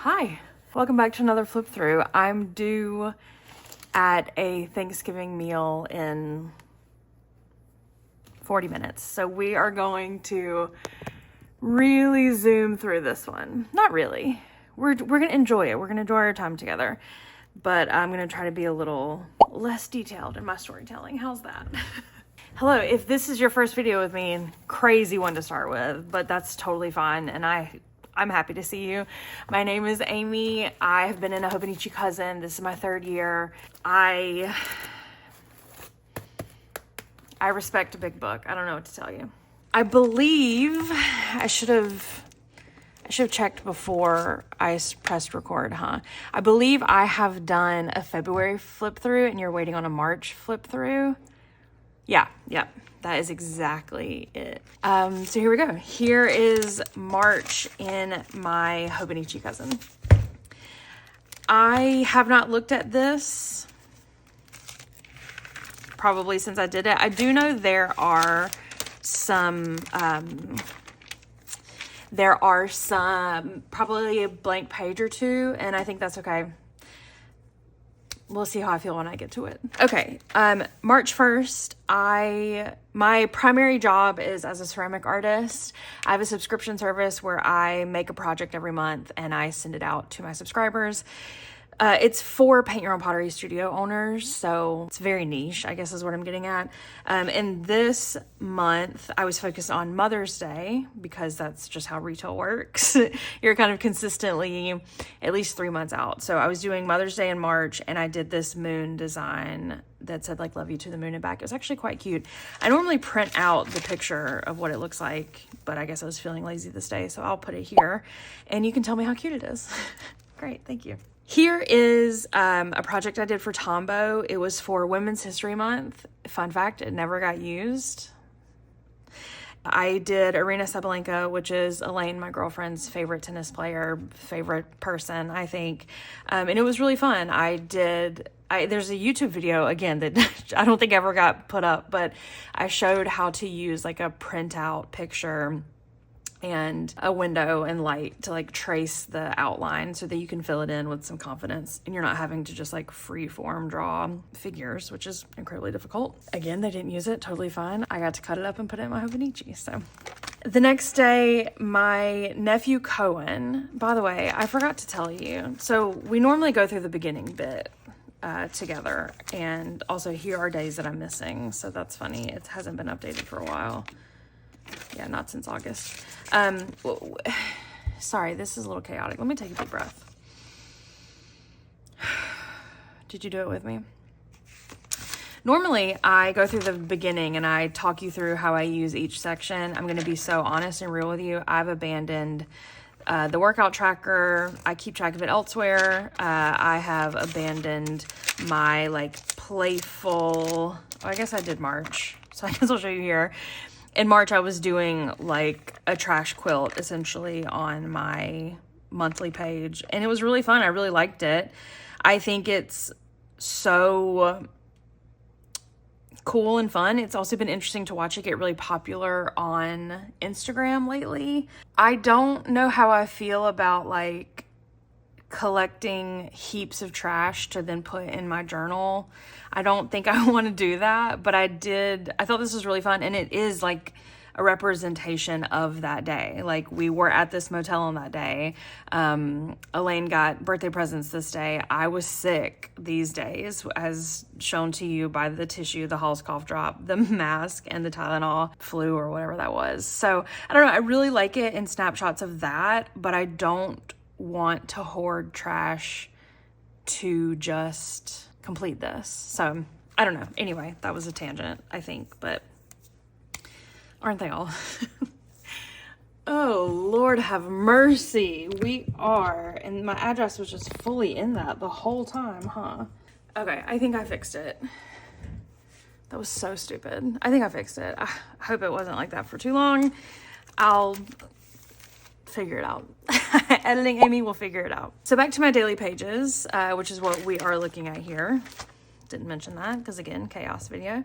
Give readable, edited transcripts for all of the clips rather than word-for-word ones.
Hi, welcome back to another flip through. I'm due at a Thanksgiving meal in 40 minutes. So we are going to really zoom through this one. Not really. We're going to enjoy it. We're going to enjoy our time together. But I'm going to try to be a little less detailed in my storytelling. How's that? Hello, if this is your first video with me, crazy one to start with, but that's totally fine. And I'm happy to see you. My name is Amy. I have been in a Hobonichi cousin. This is my 3rd year. I respect a big book. I don't know what to tell you. I believe I should have checked before I pressed record, huh? I believe I have done a February flip through and you're waiting on a March flip through. Yeah, that is exactly it. So here we go. Here is March in my Hobonichi cousin. I have not looked at this probably since I did it. I do know there are some probably a blank page or two, and I think that's okay. We'll see how I feel when I get to it. Okay, March 1st, my primary job is as a ceramic artist. I have a subscription service where I make a project every month and I send it out to my subscribers. It's for paint your own pottery studio owners, so it's very niche, I guess is what I'm getting at. And this month, I was focused on Mother's Day because that's just how retail works. You're kind of consistently at least 3 months out. So I was doing Mother's Day in March, and I did this moon design that said like love you to the moon and back. It was actually quite cute. I normally print out the picture of what it looks like, but I guess I was feeling lazy this day, so I'll put it here, and you can tell me how cute it is. Great, thank you. Here is a project I did for Tombow. It was for Women's History Month. Fun fact, it never got used. I did Arena Sabalenka, which is Elaine, my girlfriend's favorite tennis player, favorite person, I think. And it was really fun. There's a YouTube video, again, that I don't think ever got put up, but I showed how to use like a printout picture and a window and light to like trace the outline so that you can fill it in with some confidence and you're not having to just like free form draw figures, which is incredibly difficult. Again, they didn't use it, totally fine. I got to cut it up and put it in my Hobonichi. So the next day, my nephew Cohen, by the way, I forgot to tell you, so we normally go through the beginning bit together, and also here are days that I'm missing, so that's funny. It hasn't been updated for a while. Yeah, not since August. Sorry, this is a little chaotic. Let me take a deep breath. Did you do it with me? Normally, I go through the beginning and I talk you through how I use each section. I'm going to be so honest and real with you. I've abandoned the workout tracker. I keep track of it elsewhere. I have abandoned my like playful, I guess I did March, so I guess I'll show you here. In March, I was doing like a trash quilt essentially on my monthly page, and it was really fun. I really liked it. I think it's so cool and fun. It's also been interesting to watch it get really popular on Instagram lately. I don't know how I feel about like collecting heaps of trash to then put in my journal. I don't think I want to do that, but I thought this was really fun, and it is like a representation of that day. Like, we were at this motel on that day. Elaine got birthday presents this day. I was sick these days, as shown to you by the tissue, the Hall's cough drop, the mask, and the Tylenol flu or whatever that was. So I don't know. I really like it in snapshots of that, but I don't want to hoard trash to just complete this. So I don't know. Anyway, that was a tangent, I think, but aren't they all? Oh, Lord have mercy. We are, and my address was just fully in that the whole time, huh? Okay, I think I fixed it. That was so stupid. I think I fixed it. I hope it wasn't like that for too long. I'll figure it out. Editing Amy will figure it out. So back to my daily pages, which is what we are looking at here. Didn't mention that because, again, chaos video.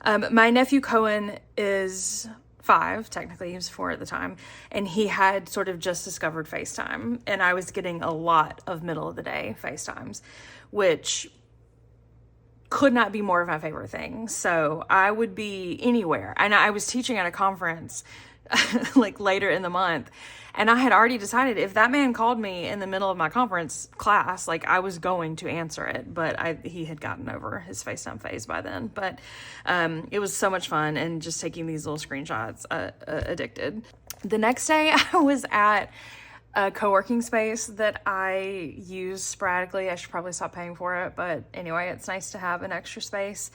My nephew Cohen is 5, technically. He was 4 at the time. And he had sort of just discovered FaceTime. And I was getting a lot of middle of the day FaceTimes, which could not be more of my favorite thing. So I would be anywhere. And I was teaching at a conference like later in the month. And I had already decided if that man called me in the middle of my conference class, like I was going to answer it, but he had gotten over his FaceTime phase by then. But it was so much fun, and just taking these little screenshots, addicted. The next day I was at a co-working space that I use sporadically. I should probably stop paying for it, but anyway, it's nice to have an extra space.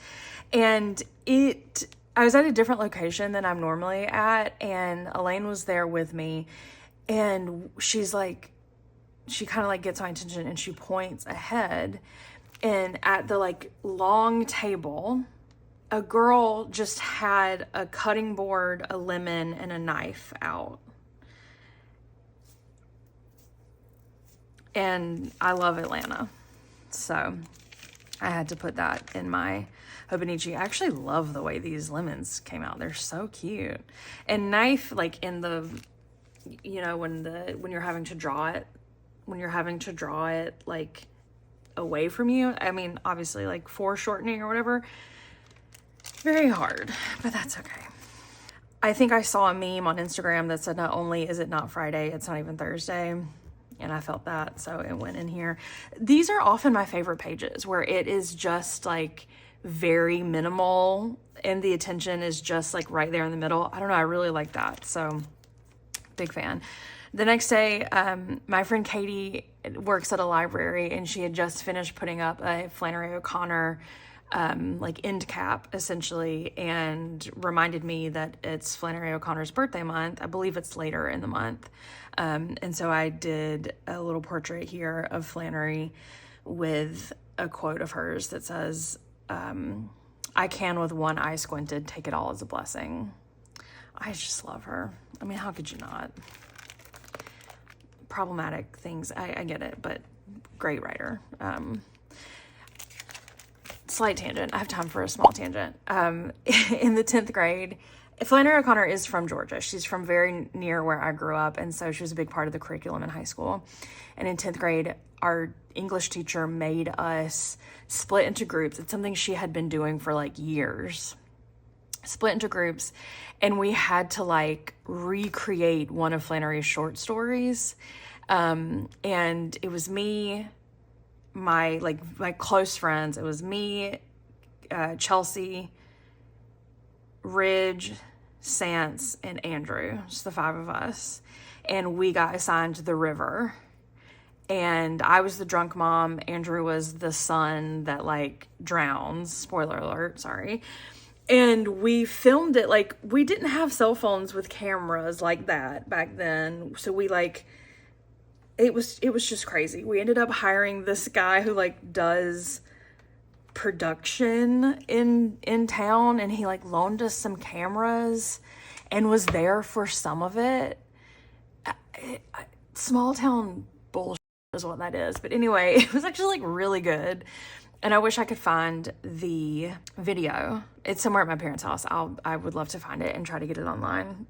And I was at a different location than I'm normally at, and Elaine was there with me, and she kind of like gets my attention, and she points ahead, and at the like long table, a girl just had a cutting board, a lemon, and a knife out. And I love Atlanta, so I had to put that in my Hobonichi. I actually love the way these lemons came out. They're so cute. And knife, like in the, you know, when you're having to draw it like away from you. I mean, obviously like foreshortening or whatever. Very hard, but that's okay. I think I saw a meme on Instagram that said, not only is it not Friday, it's not even Thursday. And I felt that, so it went in here. These are often my favorite pages, where it is just like very minimal and the attention is just like right there in the middle. I don't know, I really like that, so big fan. The next day, my friend Katie works at a library, and she had just finished putting up a Flannery O'Connor like end cap, essentially, and reminded me that it's Flannery O'Connor's birthday month. I believe it's later in the month. And so I did a little portrait here of Flannery with a quote of hers that says, I can with one eye squinted take it all as a blessing. I just love her. I mean, how could you not? Problematic things, I get it, but great writer. Slight tangent. I have time for a small tangent. In the 10th grade, Flannery O'Connor is from Georgia. She's from very near where I grew up, and so she was a big part of the curriculum in high school. And in 10th grade, our English teacher made us split into groups. It's something she had been doing for like years. Split into groups, and we had to like recreate one of Flannery's short stories. And it was me, my close friends. It was me, Chelsea, Ridge, Sance, and Andrew, just the 5 of us. And we got assigned the river. And I was the drunk mom. Andrew was the son that like drowns. Spoiler alert, sorry. And we filmed it, like, we didn't have cell phones with cameras like that back then. So we like, it was just crazy. We ended up hiring this guy who like does production in town, and he like loaned us some cameras and was there for some of it. Small town bullshit is what that is. But anyway, it was actually like really good. And I wish I could find the video. It's somewhere at my parents' house. I would love to find it and try to get it online.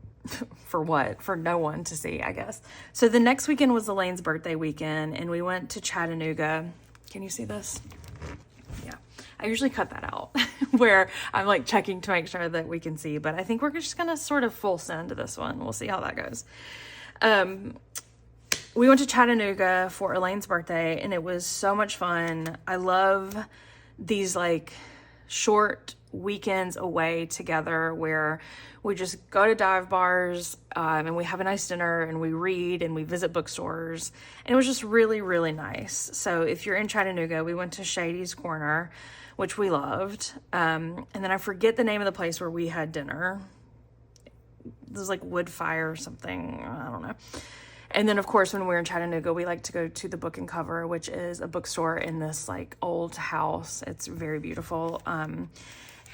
For what? For no one to see, I guess. So the next weekend was Elaine's birthday weekend, and we went to Chattanooga. Can you see this? Yeah. I usually cut that out where I'm like checking to make sure that we can see, but I think we're just gonna sort of full send this one. We'll see how that goes. We went to Chattanooga for Elaine's birthday, and it was so much fun. I love these like short weekends away together where we just go to dive bars, and we have a nice dinner, and we read, and we visit bookstores, and it was just really, really nice. So if you're in Chattanooga, we went to Shady's Corner, which we loved, and then I forget the name of the place where we had dinner. It was like Wood Fire or something, I don't know. And then, of course, when we were in Chattanooga, we like to go to the Book and Cover, which is a bookstore in this like old house. It's very beautiful.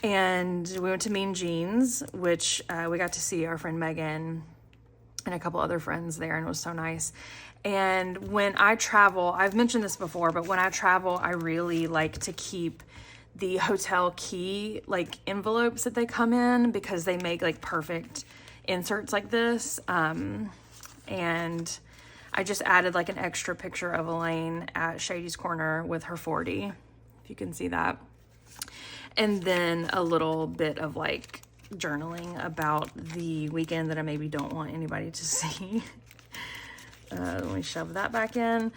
And we went to Mean Jeans, which we got to see our friend Megan and a couple other friends there, and it was so nice. And when I travel, I've mentioned this before, but when I travel, I really like to keep the hotel key like envelopes that they come in, because they make like perfect inserts like this. And I just added like an extra picture of Elaine at Shady's Corner with her 40, if you can see that. And then a little bit of like journaling about the weekend that I maybe don't want anybody to see. Let me shove that back in.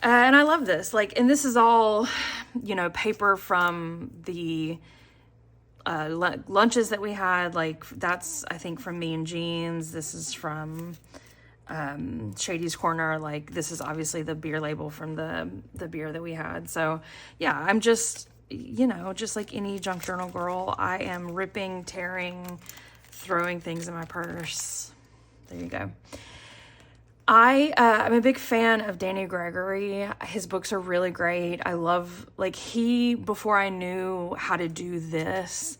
And I love this. Like, and this is all, you know, paper from the lunches that we had. Like, that's, I think, from Me and Jeans. This is from Shady's Corner. Like, this is obviously the beer label from the beer that we had. So, yeah, I'm just, you know, just like any junk journal girl, I am ripping, tearing, throwing things in my purse. There you go. I'm a big fan of Danny Gregory. His books are really great. I love, like, before I knew how to do this,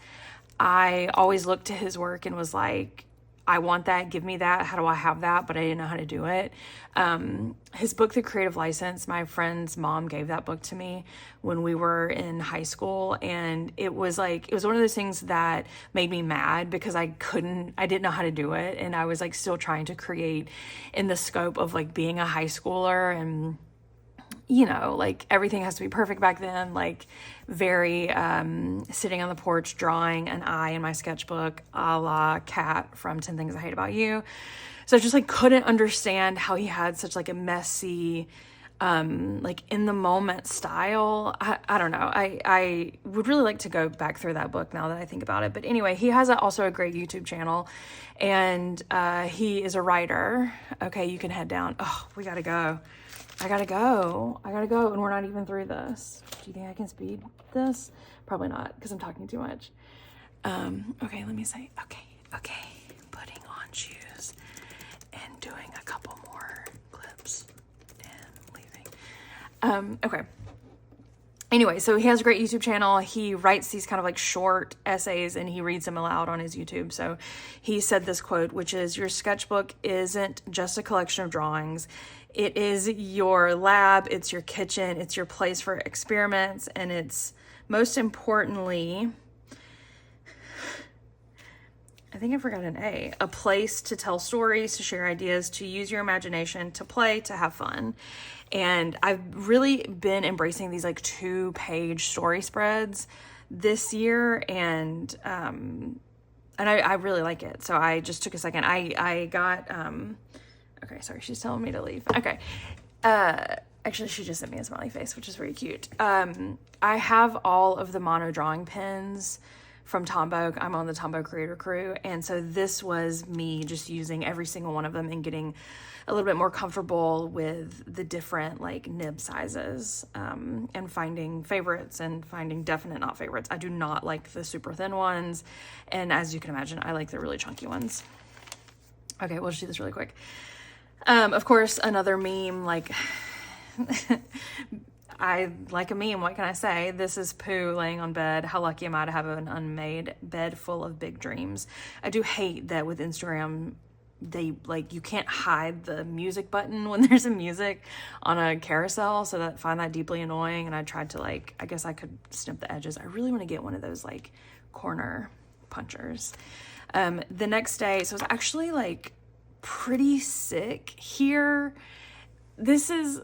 I always looked to his work and was like, I want that, give me that, how do I have that? But I didn't know how to do it. His book, The Creative License, my friend's mom gave that book to me when we were in high school. And it was one of those things that made me mad because I didn't know how to do it. And I was like still trying to create in the scope of like being a high schooler, and you know, like everything has to be perfect back then, like very sitting on the porch drawing an eye in my sketchbook a la Kat from 10 Things I Hate About You. So I just like couldn't understand how he had such like a messy like in the moment style. I don't know. I would really like to go back through that book now that I think about it. But anyway, he has also a great YouTube channel, and he is a writer. Okay, you can head down. Oh, we gotta go. I gotta go, and we're not even through this. Do you think I can speed this? Probably not, because I'm talking too much. Okay, let me say, okay, putting on shoes and doing a couple more clips and leaving. Okay. Anyway, so he has a great YouTube channel. He writes these kind of like short essays and he reads them aloud on his YouTube. So he said this quote, which is, "Your sketchbook isn't just a collection of drawings. It is your lab, it's your kitchen, it's your place for experiments, and it's most importantly, I think I forgot an a place to tell stories, to share ideas, to use your imagination, to play, to have fun." And I've really been embracing these like 2-page story spreads this year, and I really like it. So I just took a second. I got okay, sorry, she's telling me to leave. Okay. Actually, she just sent me a smiley face, which is very cute. I have all of the mono drawing pens from Tombow. I'm on the Tombow creator crew. And so this was me just using every single one of them and getting a little bit more comfortable with the different like nib sizes, and finding favorites and finding definite not favorites. I do not like the super thin ones. And as you can imagine, I like the really chunky ones. Okay, we'll just do this really quick. Of course, another meme, like, I like a meme, what can I say? This is Pooh laying on bed. How lucky am I to have an unmade bed full of big dreams. I do hate that with Instagram, they, like, you can't hide the music button when there's a music on a carousel, so I find that deeply annoying, and I tried to, like, I guess I could snip the edges. I really want to get one of those, like, corner punchers. The next day, so it was actually, like, pretty sick here. This is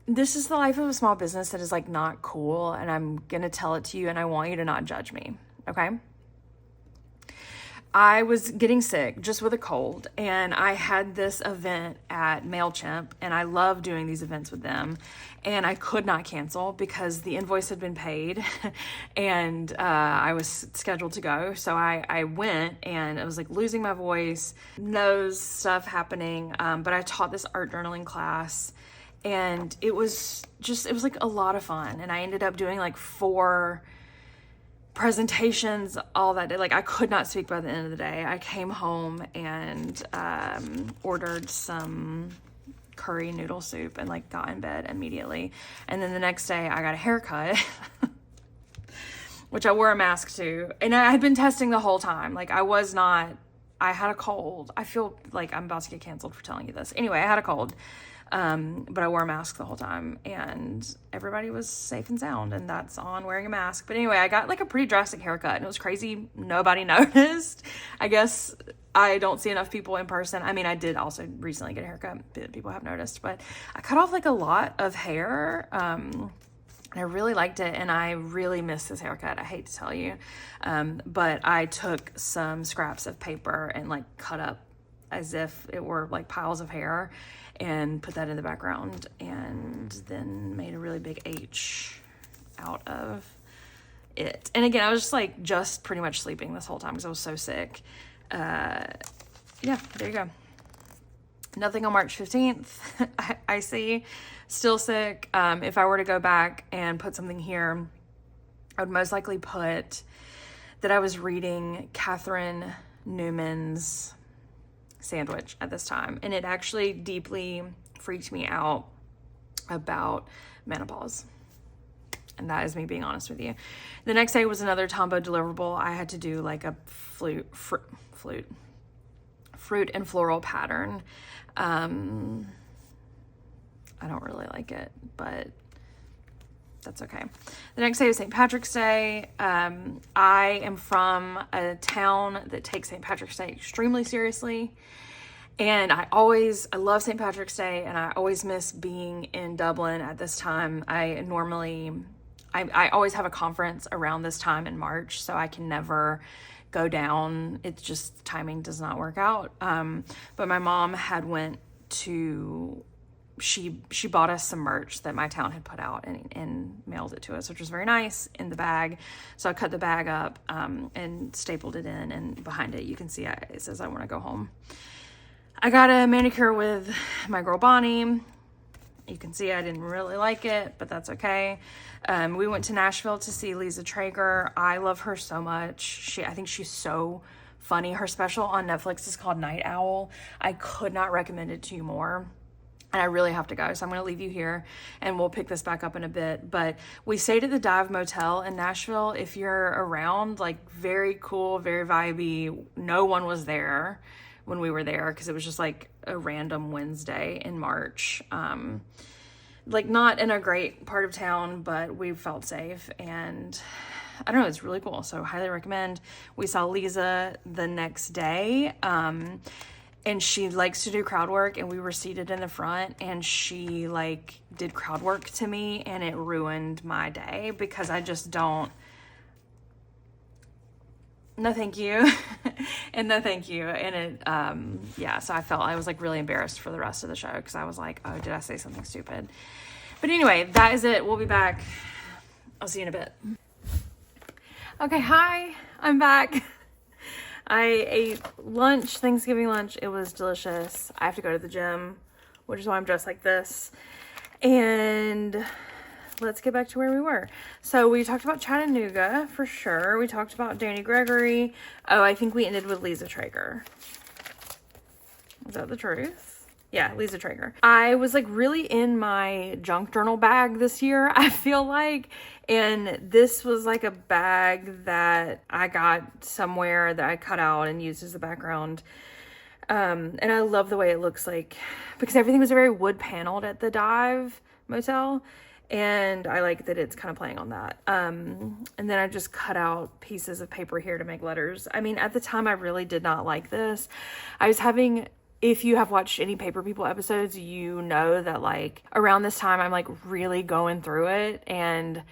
the life of a small business that is like not cool, and I'm gonna tell it to you, and I want you to not judge me, okay? I was getting sick just with a cold, and I had this event at MailChimp, and I love doing these events with them, and I could not cancel because the invoice had been paid and I was scheduled to go. So I went, and I was like losing my voice, nose stuff happening, but I taught this art journaling class, and it was like a lot of fun, and I ended up doing like 4 presentations all that day. Like, I could not speak by the end of the day. I came home and ordered some curry noodle soup and like got in bed immediately. And then the next day I got a haircut, which I wore a mask to. And I had been testing the whole time. Like, I had a cold. I feel like I'm about to get canceled for telling you this. Anyway, I had a cold. But I wore a mask the whole time, and everybody was safe and sound, and that's on wearing a mask. But anyway, I got like a pretty drastic haircut, and it was crazy. Nobody noticed. I guess I don't see enough people in person. I mean, I did also recently get a haircut, but people have noticed. But I cut off like a lot of hair. I really liked it, and I really miss this haircut. I hate to tell you. But I took some scraps of paper and like cut up as if it were like piles of hair and put that in the background, and then made a really big H out of it. And again, I was just pretty much sleeping this whole time because I was so sick. Yeah, there you go. Nothing on March 15th. I see. Still sick. If I were to go back and put something here, I would most likely put that I was reading Catherine Newman's Sandwich at this time. And it actually deeply freaked me out about menopause. And that is me being honest with you. The next day was another Tombow deliverable. I had to do like a fruit and floral pattern. I don't really like it, but that's okay. The next day was St. Patrick's Day. I am from a town that takes St. Patrick's Day extremely seriously. And I love St. Patrick's Day, and I always miss being in Dublin at this time. I always have a conference around this time in March, so I can never go down. It's just timing does not work out. But my mom had she bought us some merch that my town had put out and mailed it to us, which was very nice, in the bag. So I cut the bag up and stapled it in, and behind it you can see it says I want to go home. I got a manicure with my girl Bonnie. You can see I didn't really like it, but that's okay. We went to Nashville to see Lisa Traeger. I love her so much. I think she's so funny. Her special on Netflix is called Night Owl. I could not recommend it to you more. And I really have to go, so I'm going to leave you here, and we'll pick this back up in a bit. But we stayed at the Dive Motel in Nashville. If you're around, like, very cool, very vibey. No one was there when we were there because it was just like a random Wednesday in March. Like, not in a great part of town, but we felt safe, and I don't know, it's really cool. So highly recommend. We saw Lisa the next day. And she likes to do crowd work, and we were seated in the front, and she like did crowd work to me, and it ruined my day because I just don't. No, thank you. And no, thank you. And it, yeah, so I was like really embarrassed for the rest of the show because I was like, oh, did I say something stupid? But anyway, that is it. We'll be back. I'll see you in a bit. Okay, hi, I'm back. I ate lunch, Thanksgiving lunch. It was delicious. I have to go to the gym, which is why I'm dressed like this. And let's get back to where we were. So we talked about Chattanooga for sure. We talked about Danny Gregory. Oh, I think we ended with Lisa Traeger. Is that the truth? Yeah, Lisa Traeger. I was like really in my junk journal bag this year, I feel like. And this was like a bag that I got somewhere that I cut out and used as the background. And I love the way it looks like, because everything was very wood paneled at the Dive Motel. And I like that it's kind of playing on that. And then I just cut out pieces of paper here to make letters. I mean, at the time, I really did not like this. I was having... If you have watched any Paper People episodes, you know that like around this time, I'm like really going through it and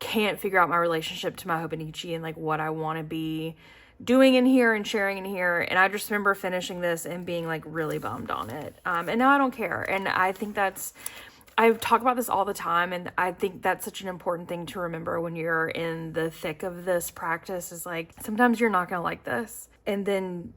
can't figure out my relationship to my Hobonichi and like what I want to be doing in here and sharing in here. And I just remember finishing this and being like really bummed on it. And now I don't care. And I think I talk about this all the time, and I think that's such an important thing to remember when you're in the thick of this practice is like, sometimes you're not going to like this. And then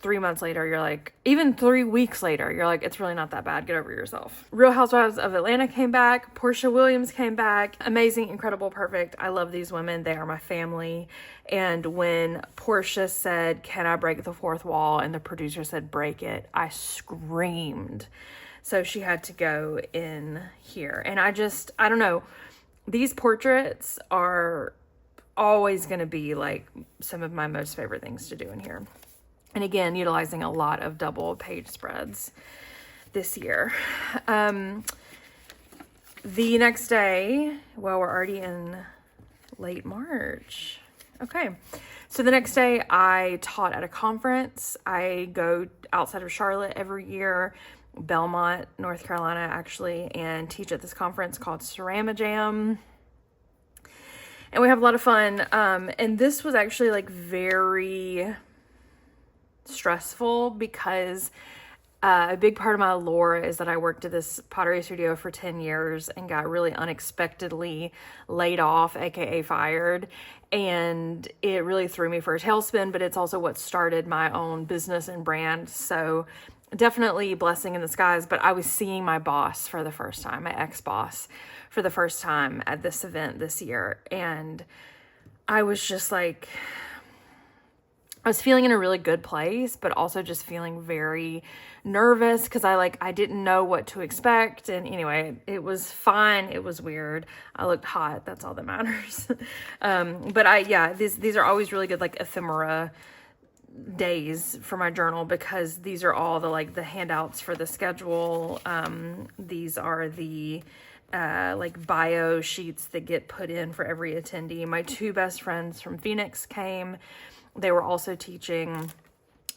3 months later, you're like, even 3 weeks later, you're like, it's really not that bad. Get over yourself. Real Housewives of Atlanta came back. Portia Williams came back. Amazing, incredible, perfect. I love these women. They are my family. And when Portia said, can I break the fourth wall? And the producer said, break it, I screamed. So she had to go in here. And I don't know. These portraits are always going to be like some of my most favorite things to do in here. And again, utilizing a lot of double page spreads. this year. The next day, well, we're already in late March. Okay. So the next day I taught at a conference. I go outside of Charlotte every year, Belmont, North Carolina, actually, and teach at this conference called CeramaJam. And we have a lot of fun. And this was actually like very stressful because a big part of my lore is that I worked at this pottery studio for 10 years and got really unexpectedly laid off, aka fired. And it really threw me for a tailspin, but it's also what started my own business and brand. So definitely blessing in disguise. But I was seeing my boss for the first time, my ex-boss for the first time at this event this year. And I was just like, I was feeling in a really good place, but also just feeling very nervous because I didn't know what to expect. And anyway, it was fine. It was weird. I looked hot. That's all that matters. But these are always really good, like ephemera days for my journal because these are all the handouts for the schedule. These are the bio sheets that get put in for every attendee. My two best friends from Phoenix came. They were also teaching,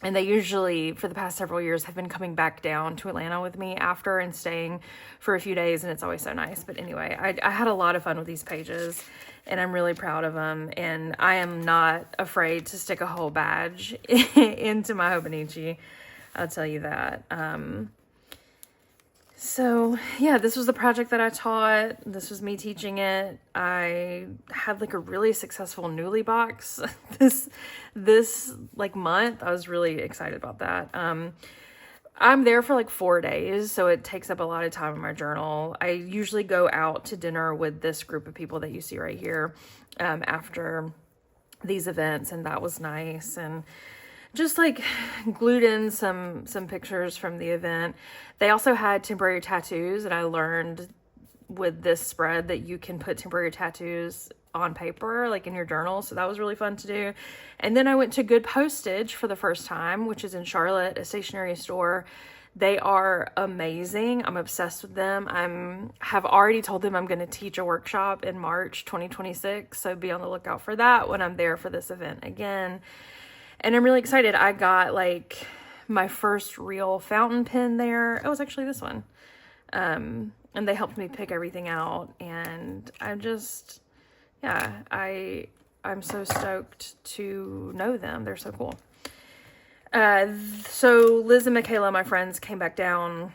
and they usually, for the past several years, have been coming back down to Atlanta with me after and staying for a few days, and it's always so nice. But anyway, I had a lot of fun with these pages, and I'm really proud of them, and I am not afraid to stick a whole badge into my Hobonichi. I'll tell you that. So yeah, this was the project that I taught. This was me teaching it. I had a really successful Newly box this month. I was really excited about that. I'm there for 4 days, so it takes up a lot of time in my journal. I usually go out to dinner with this group of people that you see right here, after these events, and that was nice. And just glued in some pictures from the event. They also had temporary tattoos, and I learned with this spread that you can put temporary tattoos on paper, in your journal. So that was really fun to do. And then I went to Good Postage for the first time, which is in Charlotte, a stationery store. They are amazing. I'm obsessed with them. Have already told them I'm going to teach a workshop in March 2026. So be on the lookout for that when I'm there for this event again. And I'm really excited. I got my first real fountain pen there. It was actually this one. And they helped me pick everything out. And I'm just, I'm so stoked to know them. They're so cool. So Liz and Michaela, my friends, came back down.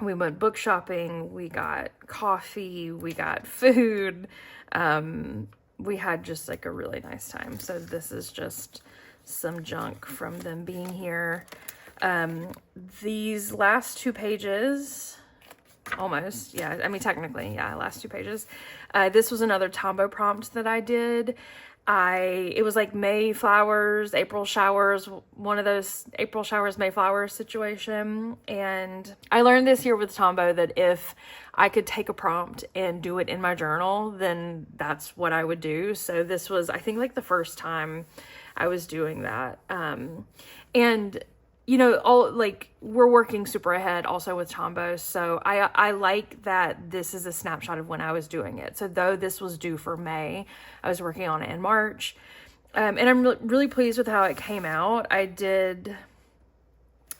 We went book shopping. We got coffee. We got food. We had just a really nice time. So this is just some junk from them being here. These last 2 pages, almost, technically, last 2 pages. This was another Tombow prompt that I did. It was May flowers, April showers, one of those April showers, May flowers situation. And I learned this year with Tombow that if I could take a prompt and do it in my journal, then that's what I would do. So this was, I think, the first time I was doing that. And we're working super ahead also with Tombow. So I like that this is a snapshot of when I was doing it. So though this was due for May, I was working on it in March. And I'm really pleased with how it came out. I did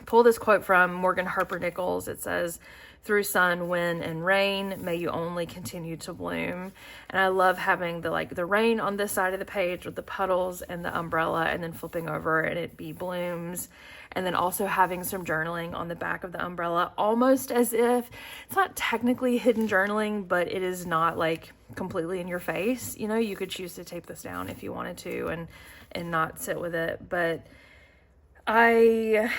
pull this quote from Morgan Harper Nichols. It says, "Through sun, wind, and rain, may you only continue to bloom." And I love having the rain on this side of the page with the puddles and the umbrella, and then flipping over and it be blooms. And then also having some journaling on the back of the umbrella, almost as if it's not technically hidden journaling, but it is not completely in your face. You could choose to tape this down if you wanted to and not sit with it. But I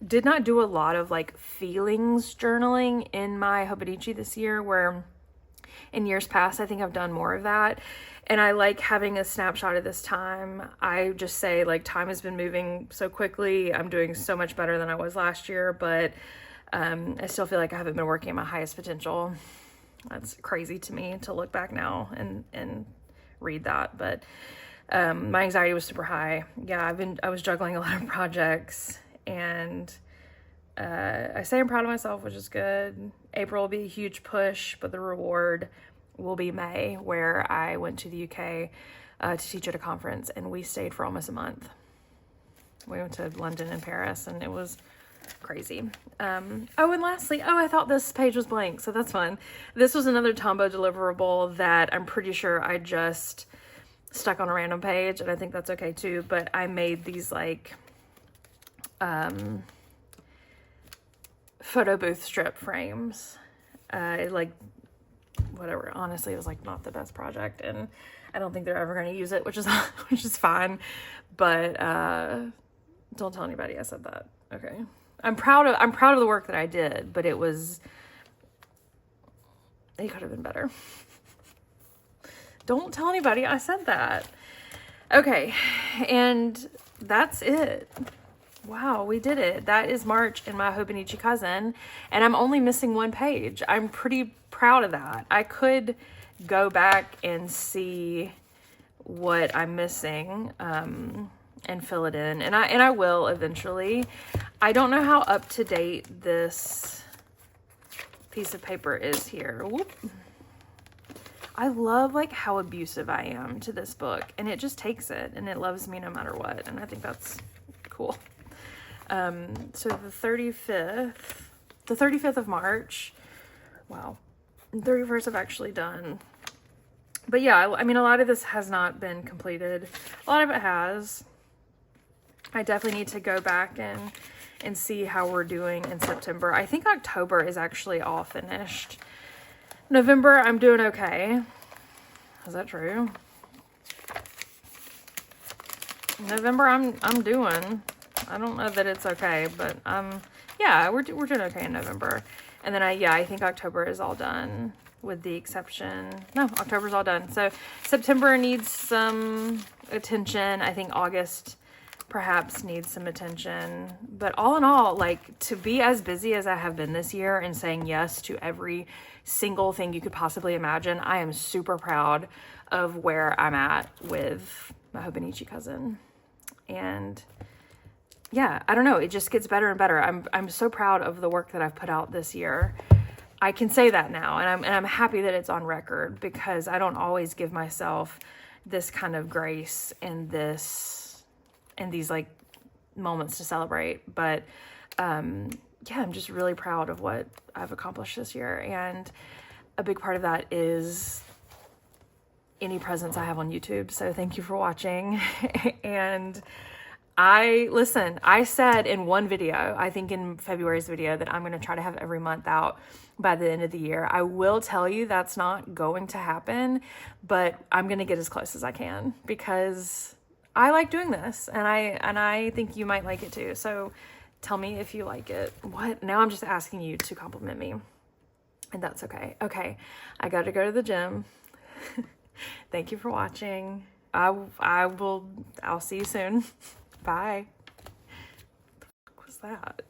did not do a lot of feelings journaling in my Hobonichi this year, where in years past I think I've done more of that. And I like having a snapshot of this time. I just say time has been moving so quickly. I'm doing so much better than I was last year, but I still feel like I haven't been working at my highest potential. That's crazy to me to look back now and read that. But my anxiety was super high. I was juggling a lot of projects, and I say I'm proud of myself, which is good. April will be a huge push, but the reward will be May, where I went to the UK to teach at a conference, and we stayed for almost a month. We went to London and Paris, and it was crazy. Oh, and lastly, I thought this page was blank, so that's fun. This was another Tombow deliverable that I'm pretty sure I just stuck on a random page, and I think that's okay too, but I made these like photo booth strip frames. Like, whatever, honestly, it was like not the best project, and I don't think they're ever going to use it, which is fine, but don't tell anybody I said that. Okay. I'm proud of the work that I did, but it could have been better. Don't tell anybody I said that. Okay. And that's it. Wow, we did it. That is March and my Hobonichi cousin, and I'm only missing one page. I'm pretty proud of that. I could go back and see what I'm missing and fill it in, and I will eventually. I don't know how up to date this piece of paper is here. Whoop. I love like how abusive I am to this book, and it just takes it, and it loves me no matter what, and I think that's cool. So the 35th of March, wow, 31st I've actually done, but yeah, I mean, a lot of this has not been completed. A lot of it has. I definitely need to go back and see how we're doing in September. I think October is actually all finished. November, I'm doing okay. Is that true? November, I'm doing. I don't know that it's okay, but yeah, we're doing okay in November. And then I think October is all done, with the exception. No, October's all done. So September needs some attention. I think August perhaps needs some attention. But all in all, like, to be as busy as I have been this year and saying yes to every single thing you could possibly imagine, I am super proud of where I'm at with my Hobonichi cousin. And yeah, I don't know, it just gets better and better. I'm so proud of the work that I've put out this year. I can say that now, and I'm happy that it's on record, because I don't always give myself this kind of grace and these like moments to celebrate. But yeah, I'm just really proud of what I've accomplished this year, and a big part of that is any presence I have on YouTube. So thank you for watching. And I said in one video, I think in February's video, that I'm going to try to have every month out by the end of the year. I will tell you that's not going to happen, but I'm going to get as close as I can, because I like doing this, and I think you might like it too. So tell me if you like it. What? Now I'm just asking you to compliment me, and that's okay. Okay. I got to go to the gym. Thank you for watching. I'll see you soon. Bye. What was that?